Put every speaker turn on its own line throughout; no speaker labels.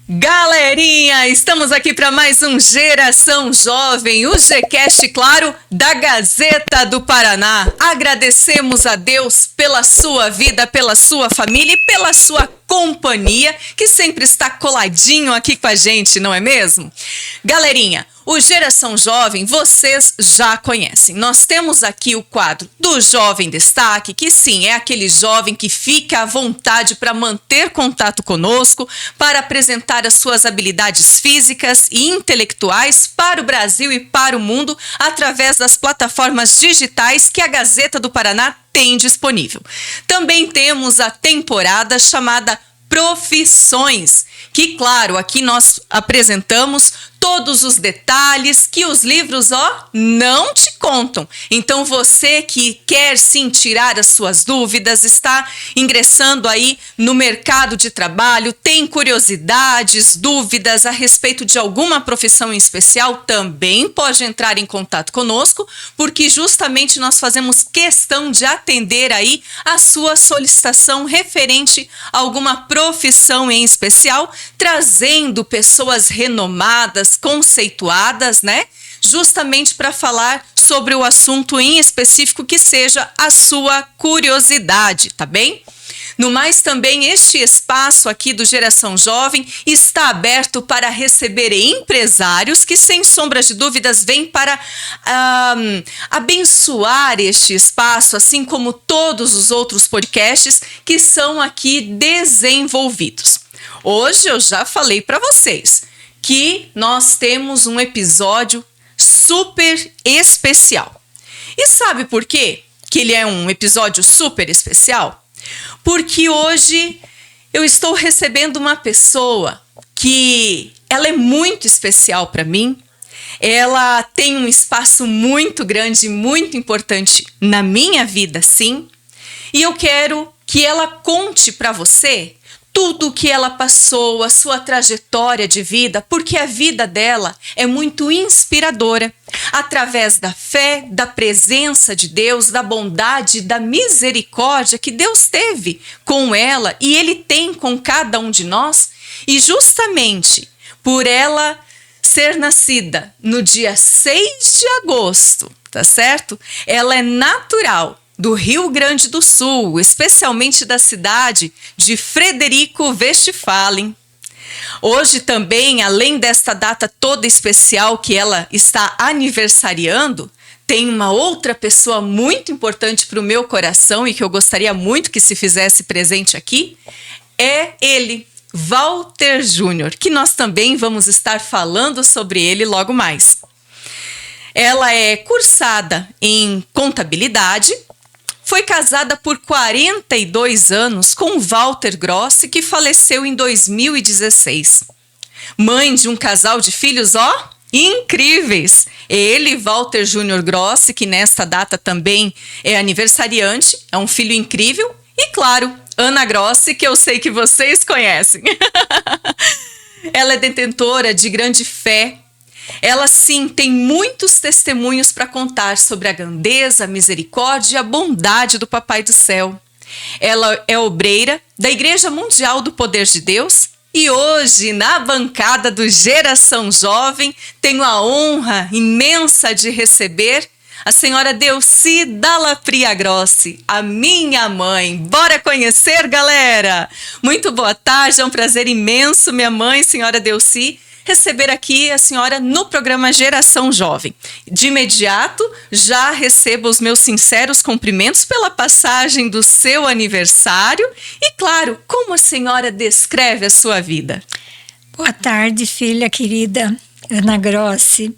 Galerinha, estamos aqui para mais um Geração Jovem, o Gcast, claro, da Gazeta do Paraná. Agradecemos a Deus pela sua vida, pela sua família e pela sua companhia, que sempre está coladinho aqui com a gente, não é mesmo? Galerinha, o Geração Jovem vocês já conhecem. Nós temos aqui o quadro do Jovem Destaque, que sim, é aquele jovem que fica à vontade para manter contato conosco, para apresentar as suas habilidades físicas e intelectuais para o Brasil e para o mundo através das plataformas digitais que a Gazeta do Paraná tem disponível. Também temos a temporada chamada Profissões, que, claro, aqui nós apresentamos todos os detalhes que os livros, não te contam. Então, você que quer sim tirar as suas dúvidas, está ingressando aí no mercado de trabalho, tem curiosidades, dúvidas a respeito de alguma profissão em especial, também pode entrar em contato conosco, porque justamente nós fazemos questão de atender aí a sua solicitação referente a alguma profissão em especial, trazendo pessoas renomadas, conceituadas, né? Justamente para falar sobre o assunto em específico que seja a sua curiosidade, tá bem? No mais, também este espaço aqui do Geração Jovem está aberto para receber empresários que, sem sombras de dúvidas, vêm para abençoar este espaço, assim como todos os outros podcasts que são aqui desenvolvidos. Hoje eu já falei para vocês que nós temos um episódio super especial. E sabe por quê que ele é um episódio super especial? Porque hoje eu estou recebendo uma pessoa que ela é muito especial para mim. Ela tem um espaço muito grande, muito importante na minha vida, sim. E eu quero que ela conte para você tudo o que ela passou, a sua trajetória de vida, porque a vida dela é muito inspiradora. Através da fé, da presença de Deus, da bondade, da misericórdia que Deus teve com ela e Ele tem com cada um de nós. E justamente por ela ser nascida no dia 6 de agosto, tá certo? Ela é natural do Rio Grande do Sul, especialmente da cidade de Frederico Westphalen. Hoje também, além desta data toda especial que ela está aniversariando, tem uma outra pessoa muito importante para o meu coração e que eu gostaria muito que se fizesse presente aqui, é ele, Walter Júnior, que nós também vamos estar falando sobre ele logo mais. Ela é cursada em contabilidade. Foi casada por 42 anos com Walter Grossi, que faleceu em 2016. Mãe de um casal de filhos, incríveis. Ele, Walter Júnior Grossi, que nesta data também é aniversariante, é um filho incrível. E claro, Ana Grossi, que eu sei que vocês conhecem. Ela é detentora de grande fé. Ela, sim, tem muitos testemunhos para contar sobre a grandeza, a misericórdia e a bondade do Papai do Céu. Ela é obreira da Igreja Mundial do Poder de Deus e hoje, na bancada do Geração Jovem, tenho a honra imensa de receber a senhora Delcy Dallapria Grossi, a minha mãe. Bora conhecer, galera? Muito boa tarde, é um prazer imenso, minha mãe, senhora Delcy, receber aqui a senhora no programa Geração Jovem. De imediato, já recebo os meus sinceros cumprimentos pela passagem do seu aniversário e, claro, como a senhora descreve a sua vida?
Boa tarde, filha querida Ana Grossi.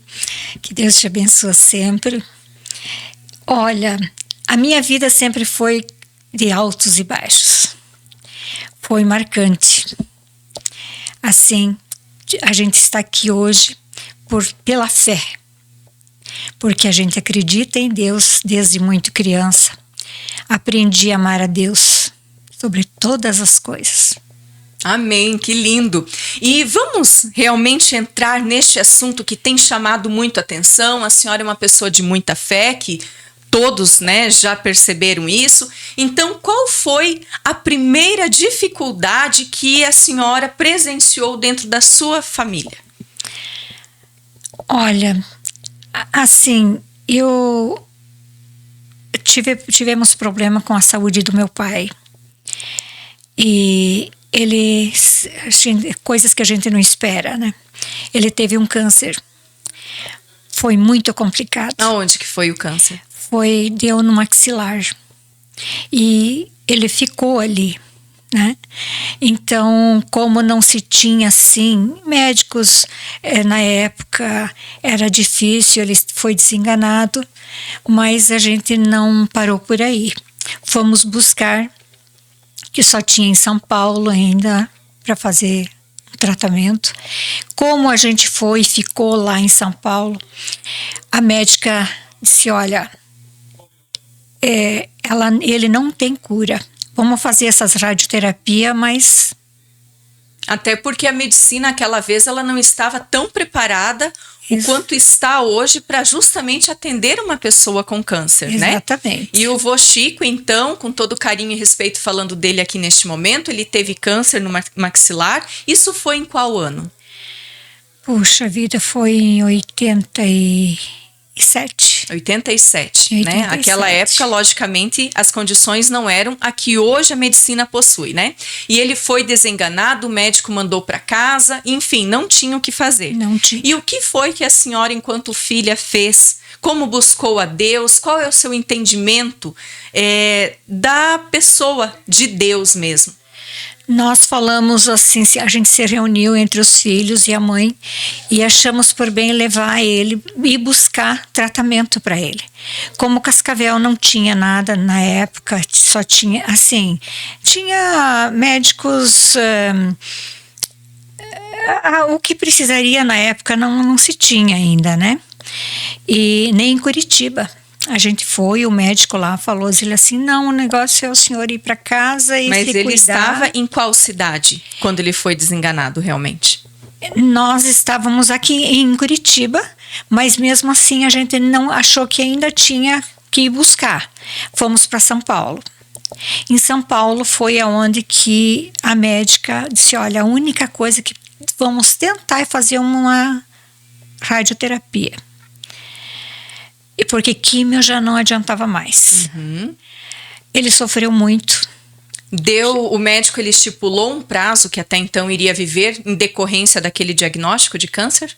Que Deus te abençoe sempre. Olha, a minha vida sempre foi de altos e baixos. Foi marcante. Assim, a gente está aqui hoje pela fé, porque a gente acredita em Deus desde muito criança. Aprendi a amar a Deus sobre todas as coisas.
Amém, que lindo. E vamos realmente entrar neste assunto que tem chamado muito atenção. A senhora é uma pessoa de muita fé, que todos, né, já perceberam isso. Então, qual foi a primeira dificuldade que a senhora presenciou dentro da sua família?
Olha, assim, tivemos problema com a saúde do meu pai. E coisas que a gente não espera, né? Ele teve um câncer. Foi muito complicado.
Aonde que foi o câncer?
Deu no maxilar. E ele ficou ali, né? Então, como não se tinha, assim, médicos, na época era difícil, ele foi desenganado, mas a gente não parou por aí. Fomos buscar, que só tinha em São Paulo ainda para fazer o tratamento. Como a gente ficou lá em São Paulo, a médica disse, olha, ele não tem cura. Vamos fazer essas radioterapias, mas...
Até porque a medicina, aquela vez, ela não estava tão preparada o quanto está hoje para justamente atender uma pessoa com câncer, né?
Exatamente.
E o vô Chico, então, com todo carinho e respeito falando dele aqui neste momento, ele teve câncer no maxilar. Isso foi em qual ano?
Puxa vida, foi em 87.
87, né? Aquela época, logicamente, as condições não eram a que hoje a medicina possui, né? E ele foi desenganado, o médico mandou para casa, enfim, não tinha o que fazer.
Não tinha.
E o que foi que a senhora, enquanto filha, fez? Como buscou a Deus? Qual é o seu entendimento da pessoa de Deus mesmo?
Nós falamos assim, a gente se reuniu entre os filhos e a mãe e achamos por bem levar ele e buscar tratamento para ele. Como Cascavel não tinha nada na época, só tinha, assim, tinha médicos, o que precisaria na época não se tinha ainda, né? E nem em Curitiba. A gente foi, o médico lá falou assim, não, o negócio é o senhor ir para casa e se cuidar. Mas ele
estava em qual cidade quando ele foi desenganado realmente?
Nós estávamos aqui em Curitiba, mas mesmo assim a gente não achou que ainda tinha que ir buscar. Fomos para São Paulo. Em São Paulo foi aonde que a médica disse, olha, a única coisa que vamos tentar é fazer uma radioterapia. E porque químio já não adiantava mais.
Uhum.
Ele sofreu muito.
O médico, ele estipulou um prazo que até então iria viver em decorrência daquele diagnóstico de câncer?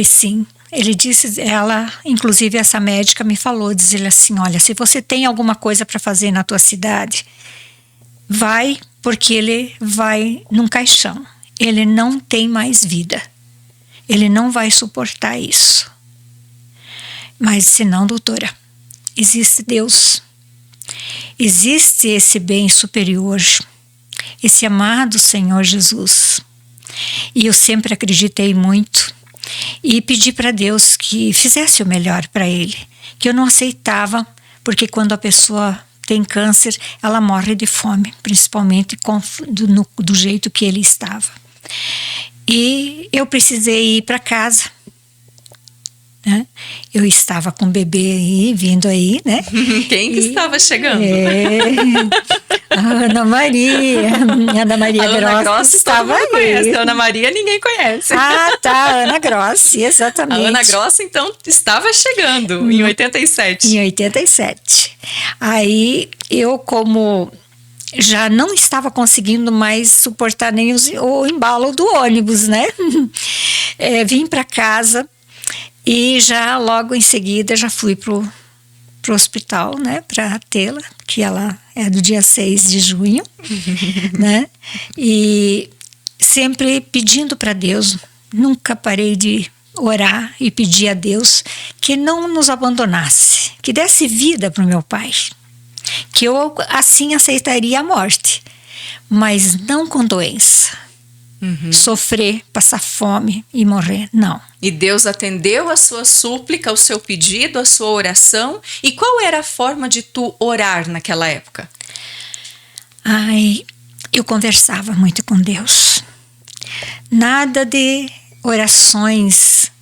Sim. Ele disse, inclusive essa médica me falou, diz ele assim, olha, se você tem alguma coisa para fazer na tua cidade, vai, porque ele vai num caixão. Ele não tem mais vida. Ele não vai suportar isso. Mas se não, doutora, existe Deus, existe esse bem superior, esse amado Senhor Jesus. E eu sempre acreditei muito e pedi para Deus que fizesse o melhor para ele, que eu não aceitava, porque quando a pessoa tem câncer, ela morre de fome, principalmente do jeito que ele estava. E eu precisei ir para casa. Né? Eu estava com o bebê aí, vindo aí, né?
Quem que estava chegando?
A Ana Maria. Ana Maria Grossi estava aí.
Conhece. A Ana Maria ninguém conhece.
Ah, tá, Ana Grossi, exatamente.
A Ana Grossi, então, estava chegando em 87.
Em 87. Aí, eu como já não estava conseguindo mais suportar nem o embalo do ônibus, né? Vim para casa. E já logo em seguida já fui pro hospital, né, para tê-la, que ela é do dia 6 de junho, né? E sempre pedindo para Deus, nunca parei de orar e pedir a Deus que não nos abandonasse, que desse vida para o meu pai, que eu assim aceitaria a morte, mas não com doença. Uhum. Sofrer, passar fome e morrer, não.
E Deus atendeu a sua súplica, o seu pedido, a sua oração. E qual era a forma de tu orar naquela época?
eu conversava muito com Deus. Nada de orações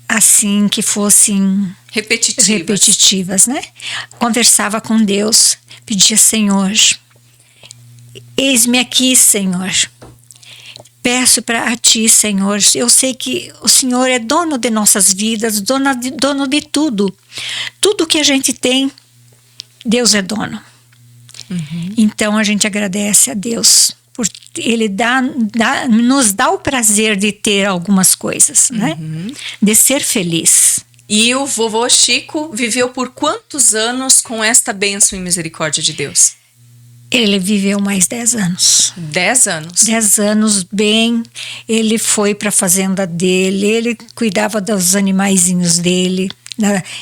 assim que fossem repetitivas, né? Conversava com Deus, pedia: Senhor, eis-me aqui, Senhor. Peço para Ti, Senhor. Eu sei que o Senhor é dono de nossas vidas, dono de tudo. Tudo que a gente tem, Deus é dono. Então a gente agradece a Deus por Ele nos dá o prazer de ter algumas coisas, né? De ser feliz.
E o vovô Chico viveu por quantos anos com esta bênção e misericórdia de Deus?
Ele viveu mais 10 anos.
10 anos?
10 anos, bem. Ele foi para a fazenda dele, ele cuidava dos animaizinhos dele.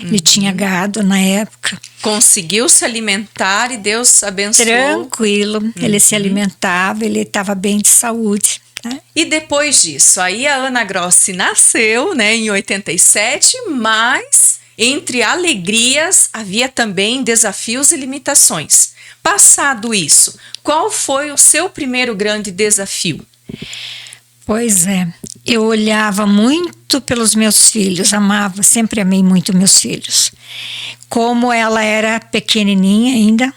Ele tinha gado na época.
Conseguiu se alimentar e Deus abençoou.
Tranquilo, ele se alimentava, ele estava bem de saúde. Né?
E depois disso, aí a Ana Grossi nasceu, né, em 87, mas entre alegrias havia também desafios e limitações. Passado isso, qual foi o seu primeiro grande desafio?
Pois é, eu olhava muito pelos meus filhos, sempre amei muito meus filhos. Como ela era pequenininha ainda,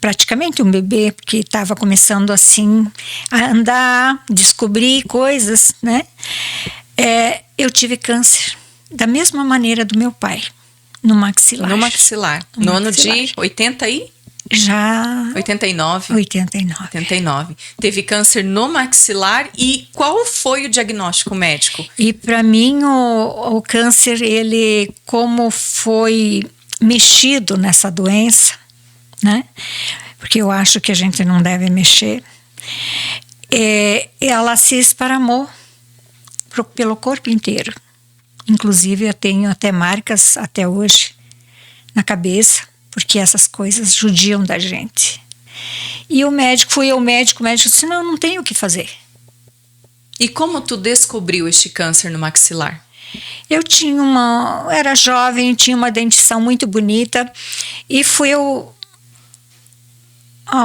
praticamente um bebê, porque estava começando assim a andar, descobrir coisas, né? Eu tive câncer, da mesma maneira do meu pai, no maxilar.
No maxilar. No ano de 80 e?
Já...
89. 89. Teve câncer no maxilar. E qual foi o diagnóstico médico?
E para mim o câncer, ele como foi mexido nessa doença, né? Porque eu acho que a gente não deve mexer. Ela se esparramou pelo corpo inteiro. Inclusive eu tenho até marcas até hoje na cabeça, porque essas coisas judiam da gente. E o médico disse: não tenho o que fazer.
E como tu descobriu este câncer no maxilar?
Eu era jovem, tinha uma dentição muito bonita, e fui ao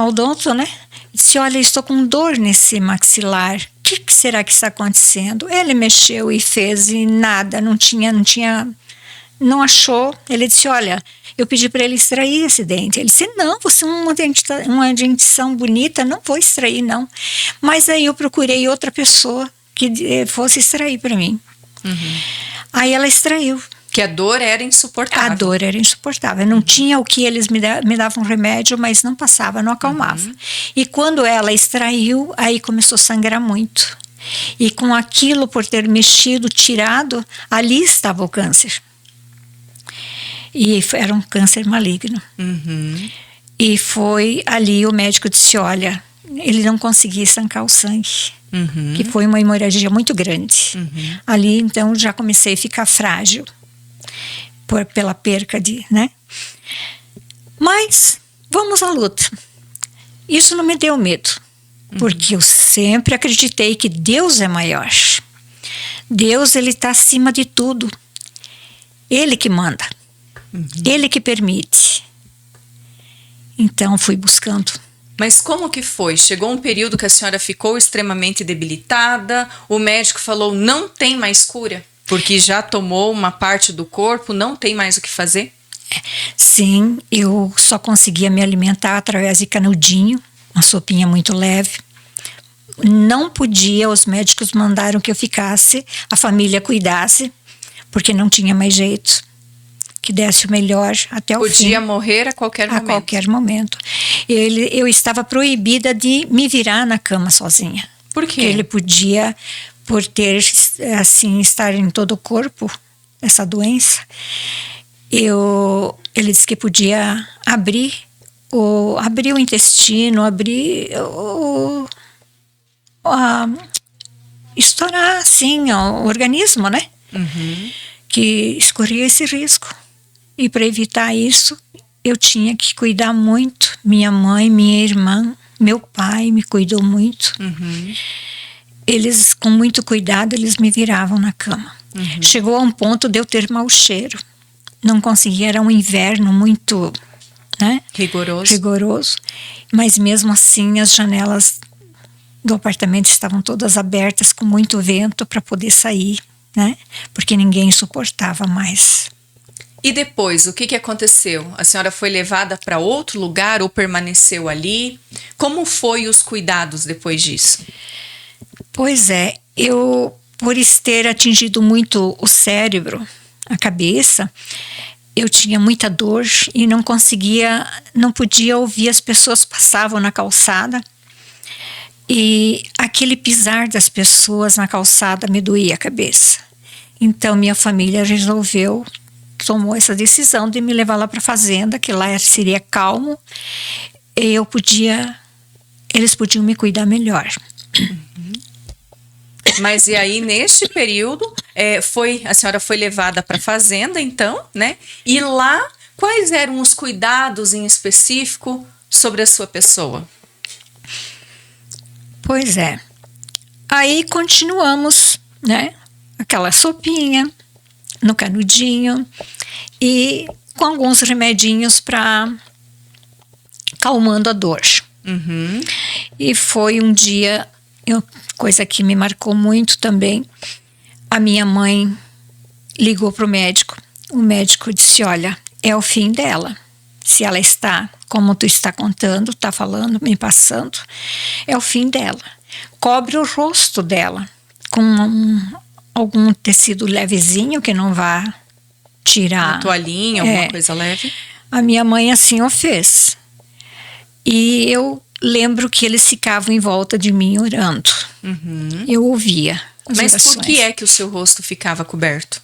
odonto, né? Disse: olha, estou com dor nesse maxilar. O que será que está acontecendo? Ele mexeu e fez, e nada, não achou. Ele disse: olha, eu pedi para ele extrair esse dente. Ele disse: não, você é uma dentição bonita, não vou extrair, não. Mas aí eu procurei outra pessoa que fosse extrair para mim. Aí ela extraiu.
Que a dor era insuportável.
A dor era insuportável. Não tinha o que eles me davam remédio, mas não passava, não acalmava. E quando ela extraiu, aí começou a sangrar muito. E com aquilo, por ter mexido, tirado, ali estava o câncer. E era um câncer maligno. E foi ali, o médico disse: olha, ele não conseguia estancar o sangue. Que foi uma hemorragia muito grande. Ali, então, já comecei a ficar frágil. Pela perca né? Mas, vamos à luta. Isso não me deu medo. Porque eu sempre acreditei que Deus é maior. Deus, ele está acima de tudo. Ele que manda. Ele que permite. Então fui buscando.
Mas como que foi? Chegou um período que a senhora ficou extremamente debilitada, o médico falou: não tem mais cura? Porque já tomou uma parte do corpo, não tem mais o que fazer?
Sim, eu só conseguia me alimentar através de canudinho, uma sopinha muito leve. Não podia, os médicos mandaram que eu ficasse, a família cuidasse, porque não tinha mais jeito. Que desse o melhor até o fim.
Podia morrer a qualquer momento.
A qualquer momento. Eu estava proibida de me virar na cama sozinha.
Por quê?
Porque ele podia, por ter, assim, estar em todo o corpo, essa doença, ele disse que podia abrir o intestino, estourar, assim, o organismo, né? Que escorria esse risco. E para evitar isso, eu tinha que cuidar muito. Minha mãe, minha irmã, meu pai me cuidou muito. Eles, com muito cuidado, eles me viravam na cama. Chegou a um ponto de eu ter mau cheiro. Não conseguia, era um inverno muito né?
Rigoroso.
Rigoroso. Mas mesmo assim, as janelas do apartamento estavam todas abertas com muito vento para poder sair, né? Porque ninguém suportava mais.
E depois, o que aconteceu? A senhora foi levada para outro lugar ou permaneceu ali? Como foi os cuidados depois disso?
Pois é, eu, por ter atingido muito o cérebro, a cabeça, eu tinha muita dor e não podia ouvir, as pessoas passavam na calçada e aquele pisar das pessoas na calçada me doía a cabeça. Então minha família tomou essa decisão de me levar lá para a fazenda, que lá seria calmo, e eles podiam me cuidar melhor.
Mas e aí, neste período, a senhora foi levada para a fazenda, então, né? E lá, quais eram os cuidados em específico sobre a sua pessoa?
Pois é. Aí continuamos, né? Aquela sopinha no canudinho e com alguns remedinhos para calmando a dor.
Uhum.
E foi um dia, coisa que me marcou muito também, a minha mãe ligou para o médico. O médico disse: olha, é o fim dela. Se ela está, como tu está contando, está falando, me passando, é o fim dela. Cobre o rosto dela com algum tecido levezinho que não vá tirar.
Uma toalhinha, alguma coisa leve?
A minha mãe assim o fez. E eu lembro que eles ficavam em volta de mim orando. Uhum. Eu ouvia as
Mas
orações.
por que é que o seu rosto ficava coberto?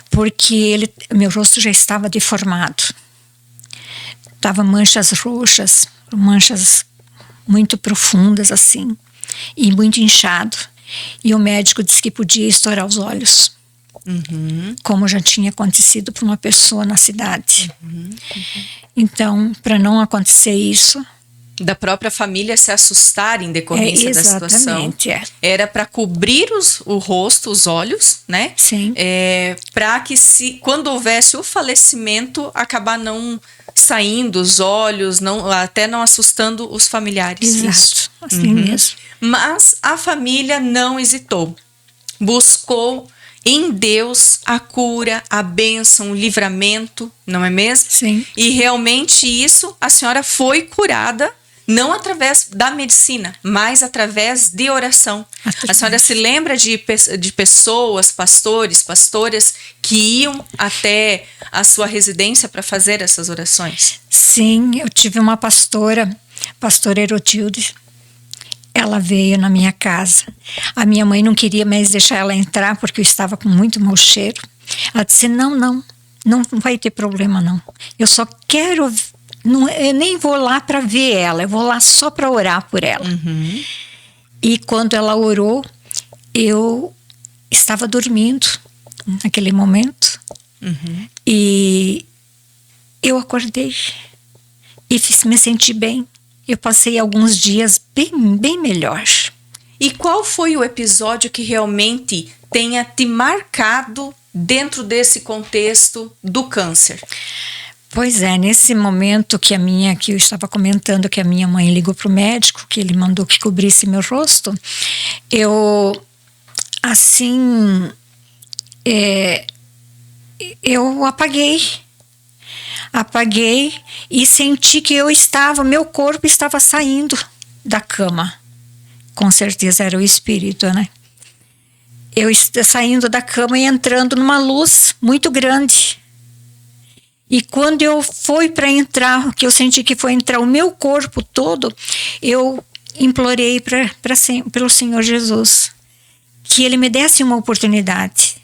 Porque meu rosto já estava deformado. Tava manchas roxas, manchas muito profundas assim, e muito inchado. E o médico disse que podia estourar os olhos. Uhum. Como já tinha acontecido para uma pessoa na cidade. Uhum. Uhum. Então, para não acontecer isso,
da própria família se assustar em decorrência da situação. Era para cobrir o rosto, os olhos, né?
Sim.
Para que quando houvesse o falecimento, acabar não saindo os olhos, até não assustando os familiares.
Exato,
isso.
Assim mesmo.
Mas a família não hesitou. Buscou em Deus a cura, a bênção, o livramento, não é mesmo?
Sim.
E realmente isso, a senhora foi curada, não através da medicina, mas através de oração. A senhora se lembra de pessoas, pastores, pastoras, que iam até a sua residência para fazer essas orações?
Sim, eu tive uma pastora Erotilde. Ela veio na minha casa. A minha mãe não queria mais deixar ela entrar porque eu estava com muito mau cheiro. Ela disse: não vai ter problema não. Eu só quero, eu nem vou lá para ver ela, eu vou lá só para orar por ela. Uhum. E quando ela orou, eu estava dormindo naquele momento. Uhum. E eu acordei e me senti bem. Eu passei alguns dias bem melhor.
E qual foi o episódio que realmente tenha te marcado dentro desse contexto do câncer?
Pois é, nesse momento que eu estava comentando que a minha mãe ligou para o médico, que ele mandou que cobrisse meu rosto, eu apaguei e senti que meu corpo estava saindo da cama. Com certeza era o espírito, né? Eu saindo da cama e entrando numa luz muito grande. E quando eu fui para entrar, que eu senti que foi entrar o meu corpo todo, eu implorei pelo Senhor Jesus que Ele me desse uma oportunidade,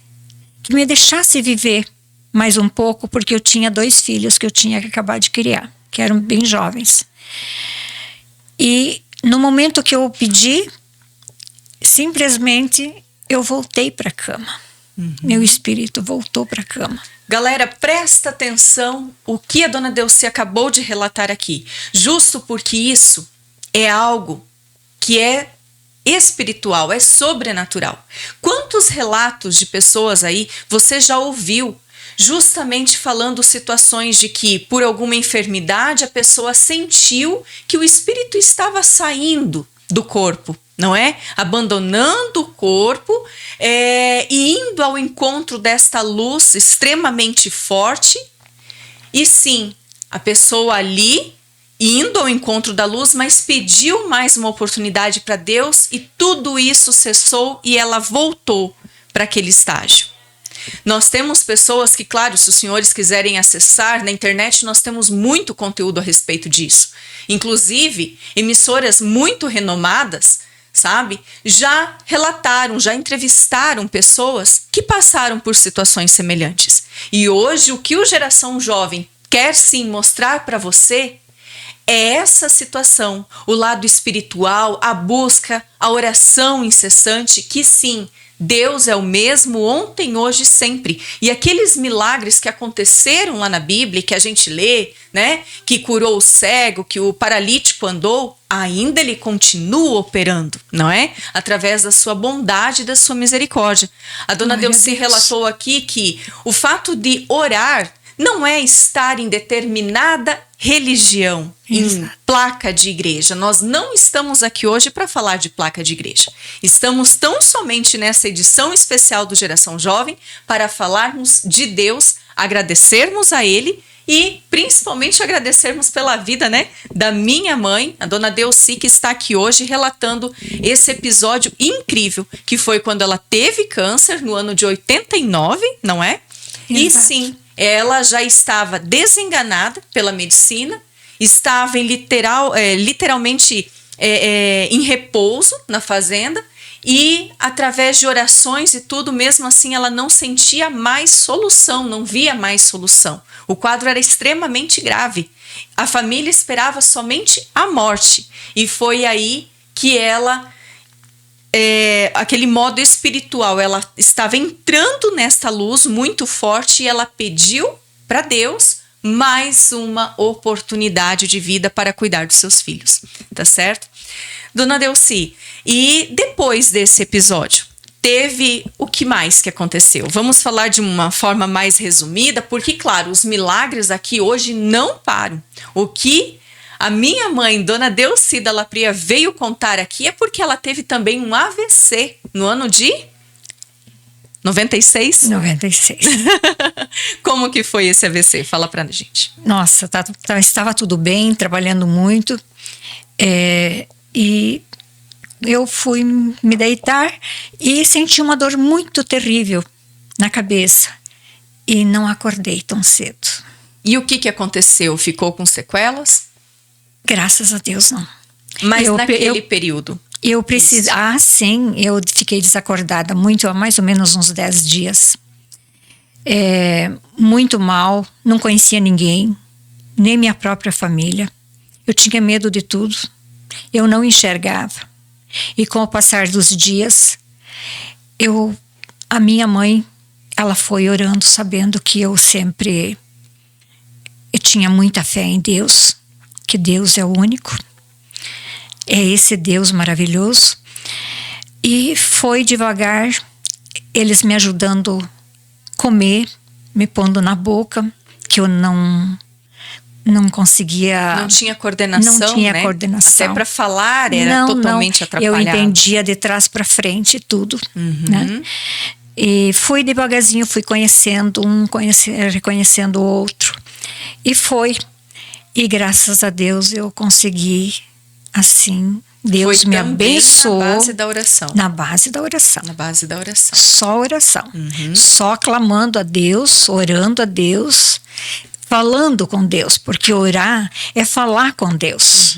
que me deixasse viver mais um pouco, porque eu tinha 2 filhos que eu tinha que acabar de criar, que eram bem jovens. E no momento que eu pedi, simplesmente eu voltei para a cama. Uhum. Meu espírito voltou para a cama.
Galera, presta atenção o que a dona Delcy acabou de relatar aqui. Justo porque isso é algo que é espiritual, é sobrenatural. Quantos relatos de pessoas aí você já ouviu justamente falando situações de que, por alguma enfermidade, a pessoa sentiu que o espírito estava saindo do corpo, não é? Abandonando o corpo e indo ao encontro desta luz extremamente forte. E sim, a pessoa ali indo ao encontro da luz, mas pediu mais uma oportunidade para Deus e tudo isso cessou e ela voltou para aquele estágio. Nós temos pessoas que, claro, se os senhores quiserem acessar na internet, nós temos muito conteúdo a respeito disso. Inclusive, emissoras muito renomadas, sabe, já relataram, já entrevistaram pessoas que passaram por situações semelhantes. E hoje, o que o Geração Jovem quer sim mostrar para você é essa situação, o lado espiritual, a busca, a oração incessante, que sim, Deus é o mesmo ontem, hoje e sempre. E aqueles milagres que aconteceram lá na Bíblia, que a gente lê, né, que curou o cego, que o paralítico andou, ainda ele continua operando, não é? Através da sua bondade e da sua misericórdia. A dona Delcy relatou aqui que o fato de orar não é estar em determinada religião, em placa de igreja. Nós não estamos aqui hoje para falar de placa de igreja. Estamos tão somente nessa edição especial do Geração Jovem para falarmos de Deus, agradecermos a Ele e principalmente agradecermos pela vida, né, da minha mãe, a dona Delcy, que está aqui hoje relatando esse episódio incrível, que foi quando ela teve câncer no ano de 89, não é? Exato. E sim, ela já estava desenganada pela medicina, estava literalmente em repouso na fazenda e através de orações e tudo, mesmo assim ela não sentia mais solução, não via mais solução. O quadro era extremamente grave. A família esperava somente a morte e foi aí que ela... aquele modo espiritual, ela estava entrando nesta luz muito forte e ela pediu para Deus mais uma oportunidade de vida para cuidar dos seus filhos, tá certo? Dona Delcy, e depois desse episódio, teve o que mais que aconteceu? Vamos falar de uma forma mais resumida, porque, claro, os milagres aqui hoje não param. O que a minha mãe, dona Delcy da Lapria, veio contar aqui é porque ela teve também um AVC no ano de 96? 96. Como que foi esse AVC? Fala pra gente.
Nossa, estava tudo bem, trabalhando muito. E eu fui me deitar e senti uma dor muito terrível na cabeça. E não acordei tão cedo.
E o que aconteceu? Ficou com sequelas?
Graças a Deus, não.
Mas naquele período?
Eu preciso. Ah, sim, eu fiquei desacordada há mais ou menos uns 10 dias. Muito mal, não conhecia ninguém, nem minha própria família. Eu tinha medo de tudo. Eu não enxergava. E com o passar dos dias, a minha mãe, ela foi orando, sabendo que eu tinha muita fé em Deus, que Deus é o único. É esse Deus maravilhoso. E foi devagar, eles me ajudando a comer, me pondo na boca, que eu não conseguia...
Não tinha coordenação,
Não tinha
né?
coordenação.
Até para falar era totalmente atrapalhado.
Eu entendia de trás para frente tudo, né? E fui devagarzinho, fui conhecendo reconhecendo o outro. E graças a Deus eu consegui, assim, Deus me abençoou.
Na base da oração.
Na base da oração.
Na base da oração.
Só oração. Só clamando a Deus, orando a Deus, falando com Deus, porque orar é falar com Deus,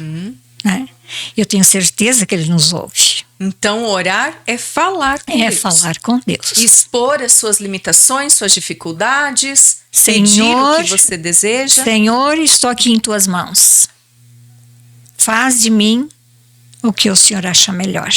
né? Eu tenho certeza que Ele nos ouve.
Então, orar é falar com Deus.
É falar com Deus.
Expor as suas limitações, suas dificuldades, pedir o que você deseja.
Senhor, estou aqui em Tuas mãos. Faz de mim o que o Senhor acha melhor.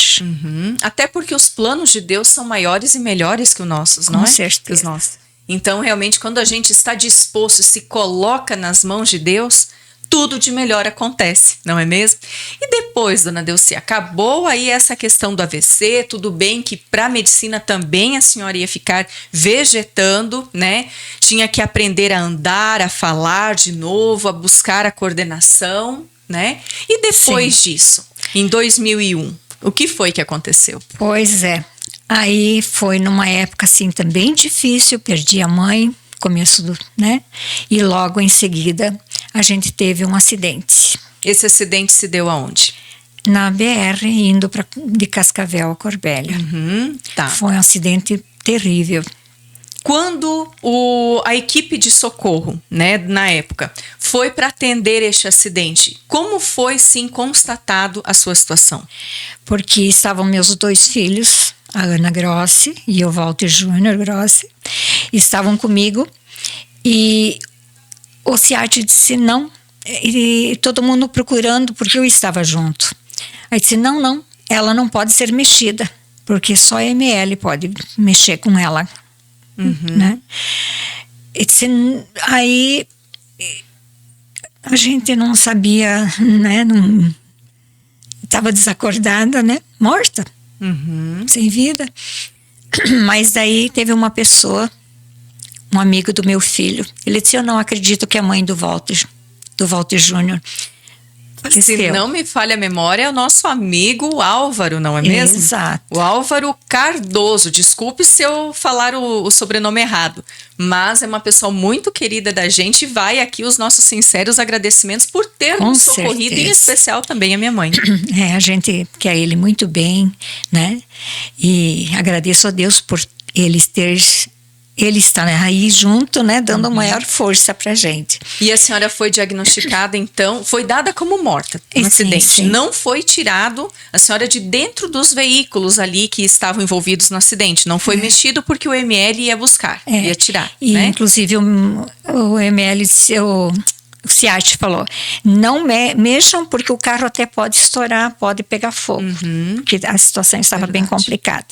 Até porque os planos de Deus são maiores e melhores que os nossos, não é?
Com certeza.
Que os nossos. Então, realmente, quando a gente está disposto e se coloca nas mãos de Deus, tudo de melhor acontece, não é mesmo? E depois, dona Delcy, acabou aí essa questão do AVC, tudo bem que para a medicina também a senhora ia ficar vegetando, né? Tinha que aprender a andar, a falar de novo, a buscar a coordenação, né? E depois disso, em 2001, o que foi que aconteceu?
Pois é, aí foi numa época assim também difícil, perdi a mãe, começo do, né? E logo em seguida a gente teve um acidente.
Esse acidente se deu aonde?
Na BR, indo de Cascavel a Corbélia.
Tá.
Foi um acidente terrível.
Quando a equipe de socorro, né, na época, foi para atender este acidente, como foi, sim, constatado a sua situação?
Porque estavam meus 2 filhos, a Ana Grossi e o Walter Júnior Grossi, estavam comigo e o CIAT disse não, e todo mundo procurando porque eu estava junto. Aí disse não, ela não pode ser mexida, porque só a ML pode mexer com ela. Né? E disse, aí a gente não sabia, né? Não, estava desacordada, né? Morta, sem vida. Mas daí teve uma pessoa, um amigo do meu filho, ele disse, eu não acredito que é a mãe do Walter Júnior faleceu.
Se não me falha a memória, é o nosso amigo Álvaro, não é mesmo?
Exato.
O Álvaro Cardoso, desculpe se eu falar o sobrenome errado, mas é uma pessoa muito querida da gente e vai aqui os nossos sinceros agradecimentos por ter nos socorrido, em especial também a minha mãe.
A gente quer ele muito bem, né? E agradeço a Deus por ele está aí junto, né, dando maior força pra gente.
E a senhora foi diagnosticada, então, foi dada como morta no acidente.
Sim.
Não foi tirado a senhora de dentro dos veículos ali que estavam envolvidos no acidente. Não foi mexido porque o ML ia buscar, ia tirar.
E,
né?
inclusive, o ML, o CIAT falou, não mexam porque o carro até pode estourar, pode pegar fogo, porque a situação estava bem complicada.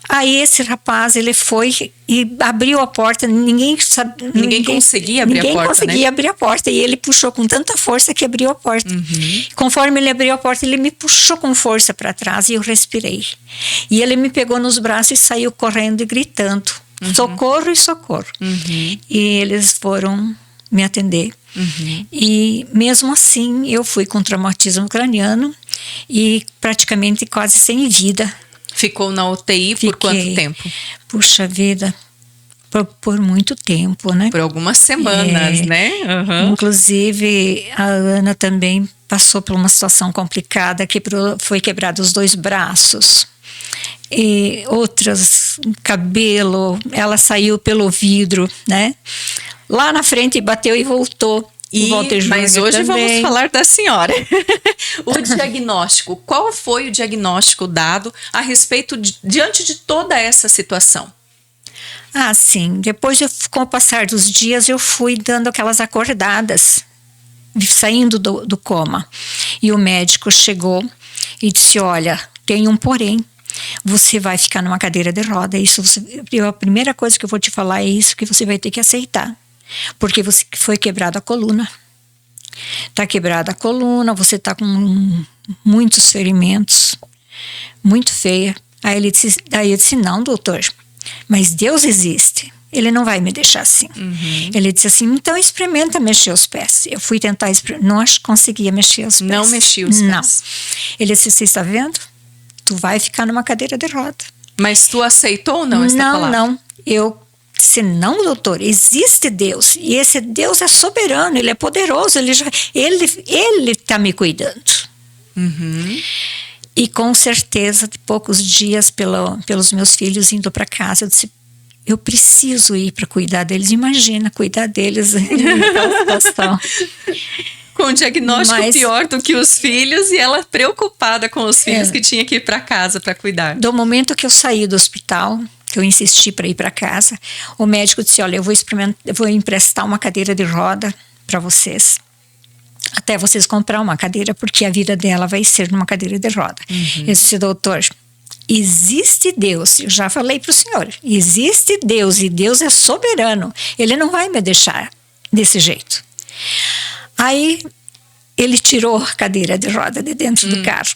Aí esse rapaz, ele foi e abriu a porta, ninguém
conseguia abrir a porta,
Ninguém conseguia abrir a porta, e ele puxou com tanta força que abriu a porta. Conforme ele abriu a porta, ele me puxou com força para trás e eu respirei. E ele me pegou nos braços e saiu correndo e gritando, socorro e socorro. E eles foram me atender. E mesmo assim eu fui com traumatismo craniano e praticamente quase sem vida.
Ficou na UTI por quanto tempo?
Puxa vida, por muito tempo, né?
Por algumas semanas, né?
Inclusive a Ana também passou por uma situação complicada, foi quebrado os 2 braços. E outras, cabelo, ela saiu pelo vidro, né? Lá na frente bateu e voltou.
Mas hoje vamos falar da senhora. O diagnóstico, qual foi o diagnóstico dado a respeito diante de toda essa situação?
Sim, depois com o passar dos dias eu fui dando aquelas acordadas, saindo do coma. E o médico chegou e disse, olha, tem um porém. Você vai ficar numa cadeira de roda. A primeira coisa que eu vou te falar é isso que você vai ter que aceitar. Porque você foi quebrada a coluna. Tá quebrada a coluna, você tá com muitos ferimentos, muito feia. Aí eu disse, não, doutor, mas Deus existe. Ele não vai me deixar assim. Ele disse assim, então experimenta mexer os pés. Eu fui tentar, não conseguia mexer os pés.
Não mexi os pés?
Não. Ele disse, você está vendo? Tu vai ficar numa cadeira de roda.
Mas tu aceitou ou não essa palavra?
Não. Eu disse, não, doutor, existe Deus. E esse Deus é soberano, Ele é poderoso. Ele está me cuidando. E com certeza, de poucos dias, pelos meus filhos indo para casa, eu disse, eu preciso ir para cuidar deles. Imagina, cuidar deles naquela situação.
Com um diagnóstico pior do que os filhos e ela preocupada com os filhos que tinha que ir para casa para cuidar.
Do momento que eu saí do hospital, que eu insisti para ir para casa, o médico disse, olha, eu vou emprestar uma cadeira de roda para vocês. Até vocês comprar uma cadeira, porque a vida dela vai ser numa cadeira de roda. Eu disse, doutor, existe Deus. Eu já falei para o senhor, existe Deus e Deus é soberano. Ele não vai me deixar desse jeito. Aí ele tirou a cadeira de roda de dentro do carro.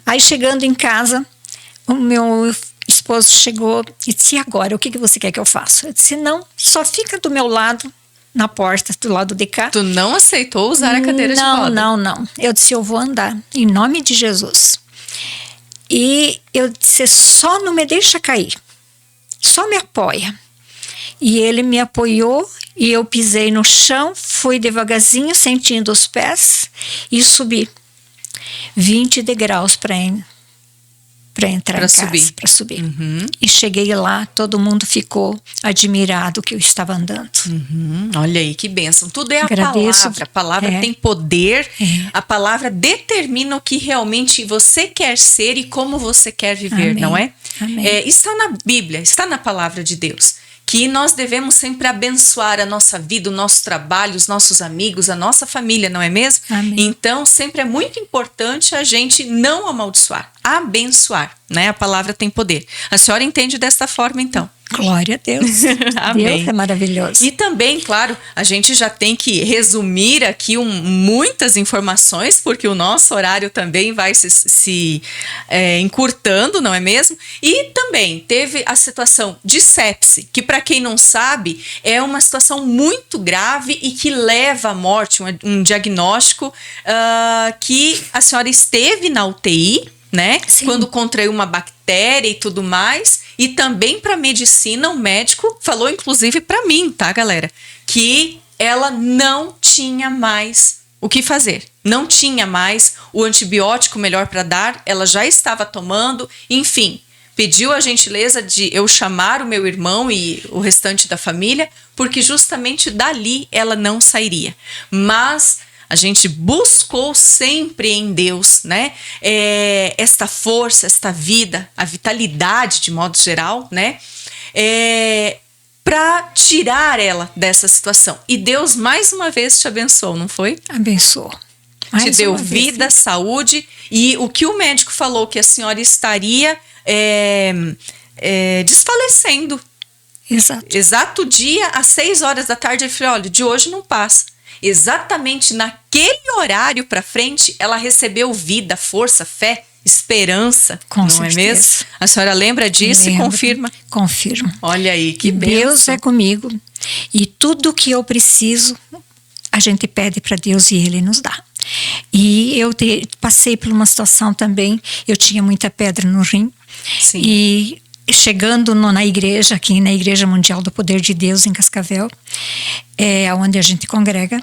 Aí chegando em casa, o meu esposo chegou e disse: e agora, o que você quer que eu faça? Eu disse: não, só fica do meu lado, na porta, do lado de cá.
Tu não aceitou usar a cadeira de roda?
Não. Eu disse: eu vou andar, em nome de Jesus. E eu disse: só não me deixa cair, só me apoia. E ele me apoiou e eu pisei no chão, fui devagarzinho, sentindo os pés e subi 20 degraus para entrar em casa, para subir. E cheguei lá, todo mundo ficou admirado que eu estava andando.
Olha aí, que bênção. Tudo é
Agradeço.
A palavra tem poder, a palavra determina o que realmente você quer ser e como você quer viver,
Amém.
não é?
Amém.
Está na Bíblia, está na palavra de Deus, que nós devemos sempre abençoar a nossa vida, o nosso trabalho, os nossos amigos, a nossa família, não é mesmo?
Amém.
Então, sempre é muito importante a gente não amaldiçoar, abençoar, né? A palavra tem poder. A senhora entende desta forma, então?
Glória a Deus.
Amém.
Deus é maravilhoso.
E também, claro, a gente já tem que resumir aqui muitas informações, porque o nosso horário também vai se encurtando, não é mesmo? E também teve a situação de sepse, que para quem não sabe, é uma situação muito grave e que leva à morte, um diagnóstico que a senhora esteve na UTI, né?
Sim.
Quando contraiu uma bactéria e tudo mais. E também para medicina, o médico falou, inclusive para mim, tá, galera? Que ela não tinha mais o que fazer. Não tinha mais o antibiótico melhor para dar. Ela já estava tomando. Enfim, pediu a gentileza de eu chamar o meu irmão e o restante da família, porque justamente dali ela não sairia. Mas a gente buscou sempre em Deus, né? Esta força, esta vida, a vitalidade de modo geral, né? Para tirar ela dessa situação. E Deus mais uma vez te abençoou, não foi?
Abençoou.
Te deu vida, saúde, e o que o médico falou que a senhora estaria desfalecendo.
Exato.
Exato dia, às 6 horas da tarde, ele falou: olha, de hoje não passa. Exatamente naquele horário para frente, ela recebeu vida, força, fé, esperança.
Com
não
certeza.
É mesmo? A senhora lembra disso?
Lembro.
E confirma?
Confirmo.
Olha aí, que
Deus
bênção.
é comigo. E tudo que eu preciso, a gente pede para Deus e Ele nos dá. E eu passei por uma situação também, eu tinha muita pedra no rim.
Sim.
E chegando na igreja, aqui na Igreja Mundial do Poder de Deus, em Cascavel, onde a gente congrega,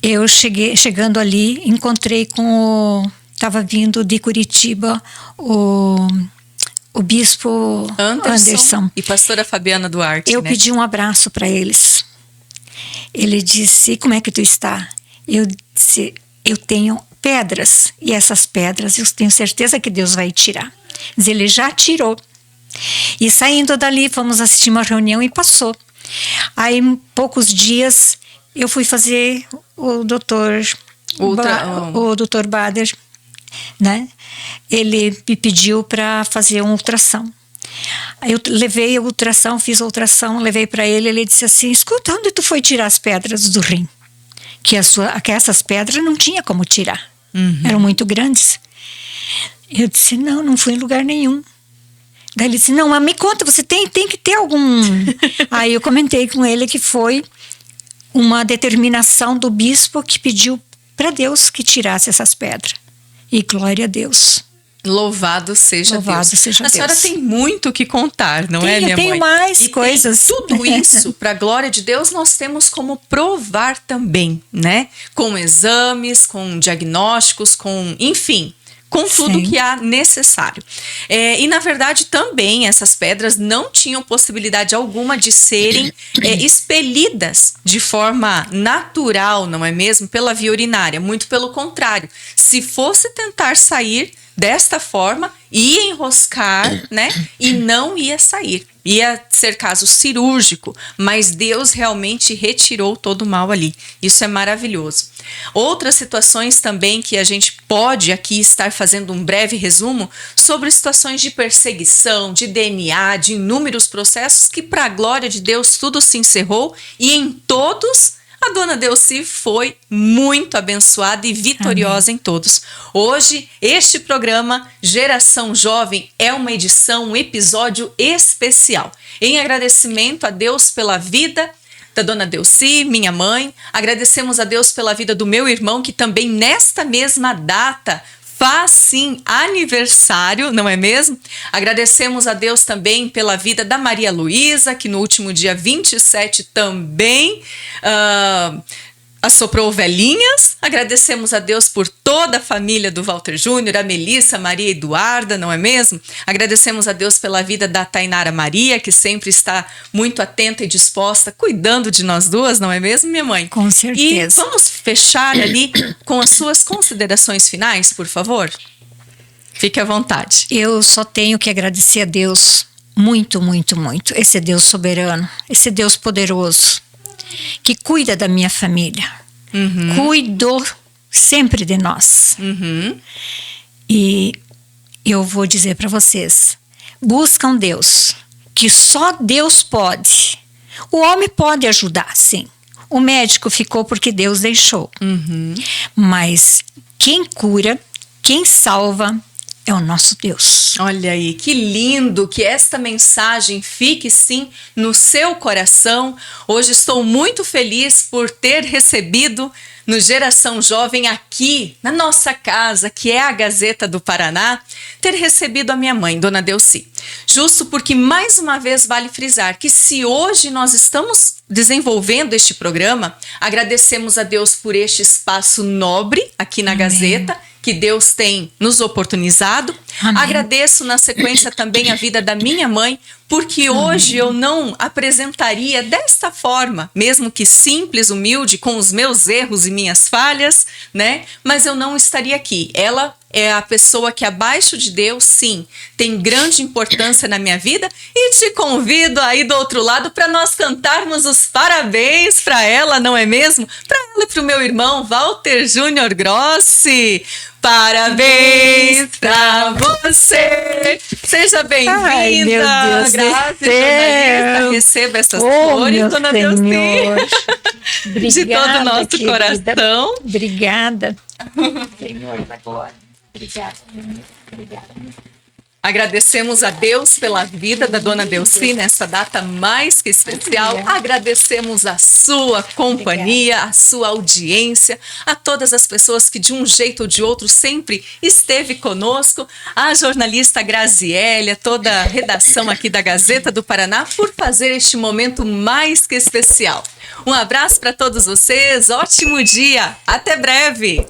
eu chegando ali, encontrei estava vindo de Curitiba o bispo Anderson
e pastora Fabiana Duarte.
Eu
né?
pedi um abraço para eles. Ele disse: como é que tu está? Eu disse: eu tenho pedras, e essas pedras eu tenho certeza que Deus vai tirar. Mas ele já tirou. E saindo dali, fomos assistir uma reunião e passou. Aí, em poucos dias, eu fui fazer o doutor Bader, né? Ele me pediu para fazer uma ultrassom. Aí eu levei a ultrassom, fiz a ultrassom, levei para ele. Ele disse assim: escuta, onde tu foi tirar as pedras do rim? Que essas pedras não tinha como tirar. Eram muito grandes. Eu disse: não fui em lugar nenhum. Daí ele disse: não, mas me conta, você tem que ter algum... Aí eu comentei com ele que foi uma determinação do bispo que pediu para Deus que tirasse essas pedras. E glória a Deus.
Louvado seja
Louvado
Deus.
Seja
a senhora
Deus.
tem muito o que contar, não é, minha mãe?
Eu tenho mais coisas.
Tudo isso, para a glória de Deus, nós temos como provar também, né? Com exames, com diagnósticos, enfim, com tudo que há necessário. E, na verdade, também essas pedras não tinham possibilidade alguma de serem expelidas de forma natural, não é mesmo? Pela via urinária. Muito pelo contrário. Se fosse tentar sair desta forma, ia enroscar, né? E não ia sair. Ia ser caso cirúrgico, mas Deus realmente retirou todo o mal ali. Isso é maravilhoso. Outras situações também que a gente pode aqui estar fazendo um breve resumo sobre situações de perseguição, de DNA, de inúmeros processos que, para a glória de Deus, tudo se encerrou e em todos A dona Delcy foi muito abençoada e vitoriosa em todos. Hoje, este programa Geração Jovem é uma edição, um episódio especial. Em agradecimento a Deus pela vida da dona Delcy, minha mãe. Agradecemos a Deus pela vida do meu irmão, que também nesta mesma data faz sim aniversário, não é mesmo? Agradecemos a Deus também pela vida da Maria Luísa, que no último dia 27 também assoprou velhinhas. Agradecemos a Deus por toda a família do Walter Júnior, a Melissa, a Maria Eduarda, não é mesmo? Agradecemos a Deus pela vida da Tainara Maria, que sempre está muito atenta e disposta, cuidando de nós duas, não é mesmo, minha mãe?
Com certeza.
E vamos fechar ali com as suas considerações finais, por favor? Fique à vontade.
Eu só tenho que agradecer a Deus muito, muito, muito. Esse Deus soberano, esse Deus poderoso, que cuida da minha família. Cuidou sempre de nós. E eu vou dizer para vocês, buscam Deus, que só Deus pode. O homem pode ajudar, sim. O médico ficou porque Deus deixou. Mas quem cura, quem salva é o nosso Deus.
Olha aí, que lindo que esta mensagem fique sim no seu coração. Hoje estou muito feliz por ter recebido no Geração Jovem aqui na nossa casa, que é a Gazeta do Paraná, ter recebido a minha mãe, dona Delcy. Justo porque mais uma vez vale frisar que se hoje nós estamos desenvolvendo este programa, agradecemos a Deus por este espaço nobre aqui na Gazeta, que Deus tem nos oportunizado. Amém. Agradeço na sequência também a vida da minha mãe, porque hoje eu não apresentaria desta forma, mesmo que simples, humilde, com os meus erros e minhas falhas, né? Mas eu não estaria aqui. Ela é a pessoa que abaixo de Deus, sim, tem grande importância na minha vida, e te convido aí do outro lado para nós cantarmos os parabéns para ela, não é mesmo? Para ela e para o meu irmão Walter Júnior Grossi. Parabéns pra você! Seja bem-vinda! Graças, jornalista, receba essas flores, dona Delcy. De todo o nosso querida coração.
Obrigada. Senhor, agora. Obrigada.
Agradecemos a Deus pela vida da dona Delcy nessa data mais que especial. Agradecemos a sua companhia, a sua audiência, a todas as pessoas que de um jeito ou de outro sempre esteve conosco, a jornalista Graziélia, toda a redação aqui da Gazeta do Paraná por fazer este momento mais que especial. Um abraço para todos vocês, ótimo dia, até breve!